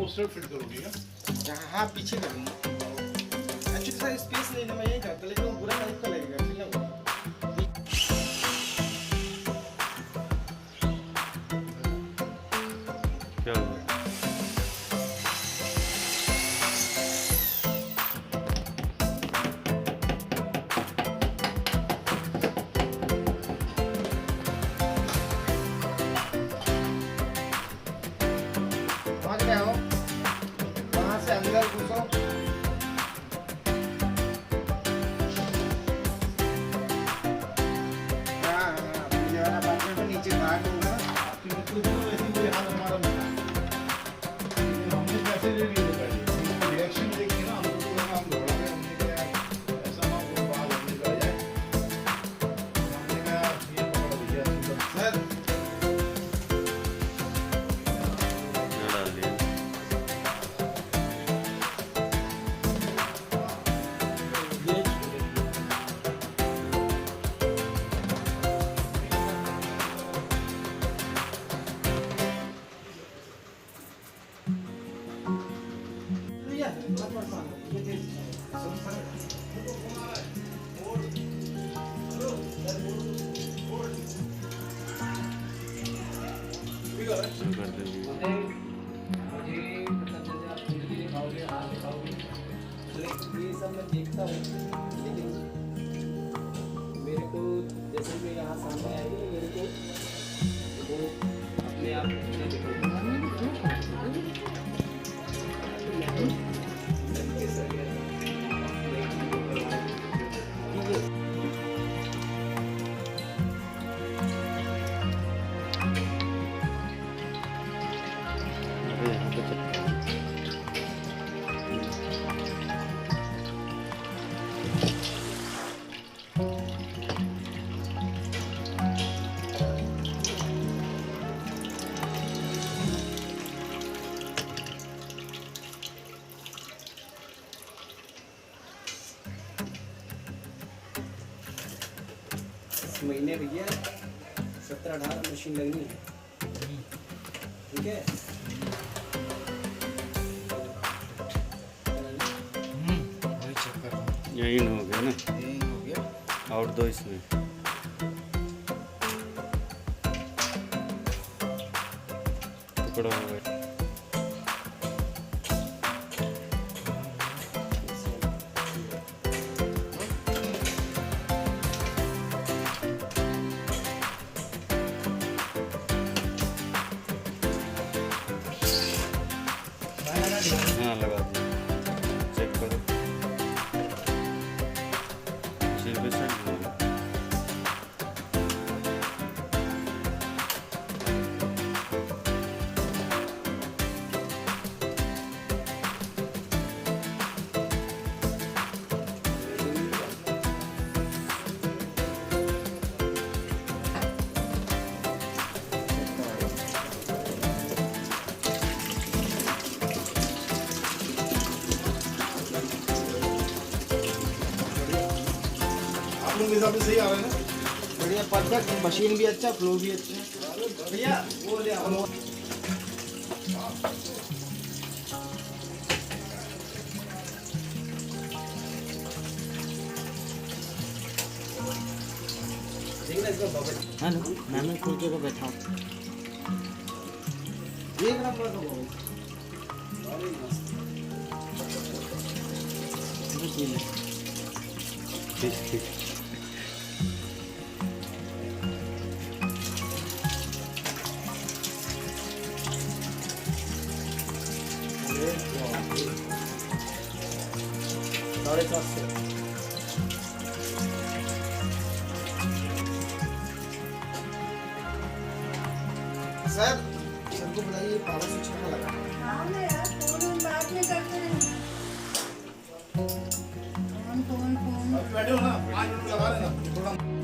उस side fit करोगे क्या? जहाँ हाँ पीछे करूँगा। एक्चुअली सर स्पेस नहीं ना, मैं यही करता, लेकिन वो बुरा टाइप का लगेगा फिर ना। क्या हुआ? पहुँच गए हो? वहाँ से अंदर घुसो। हाँ ये वाला बाथरूम में नीचे घाट होगा ना। कुछ भी ऐसी कोई हाल हमारा नहीं है। लेकिन हमने पैसे ले लिए थे पहले, रिएक्शन देखिए ना, हमको तो लगा हम दौड़ा गए, हमने कहा यार ऐसा ना हो बाहर निकल जाए, हमने कहा ये पकड़ो भैया सर। लड़ा लिया। कर देंगे। ये सब मैं देखता हूँ, लेकिन मेरे को जैसे मैं यहाँ सामने आएगी मेरे को वो अपने आप नहीं दिखेगा। अबे यहाँ पे चल। इस महीने भैया 17-18 मशीन लगनी है, ठीक है? वही चेक कर रहा हूँ। यही हो गया ना, यही हो गया। आउट दो इसमें। टुकड़ा हो गया। हाँ लगा दिया, चेक करो। सिर पे सेट हो गया। आप लोग के हिसाब से सही आ रहे हैं ना? बढ़िया परफेक्ट, मशीन भी अच्छा, फ्लो भी अच्छा। भैया वो ले आओ। देख ना इसका बबल। हाँ ना, मैं खोल के बैठा हूँ। एक नंबर का बबल। अरे मस्त। ठीक ठीक। साढ़े 700। सर सबको बताइए पावर स्विच कहाँ लगा है? हाँ मैं यार फोन बाद में करते हैं। फोन फोन फोन अभी बैठे हो ना, 5 मिनट लगा लेना थोड़ा।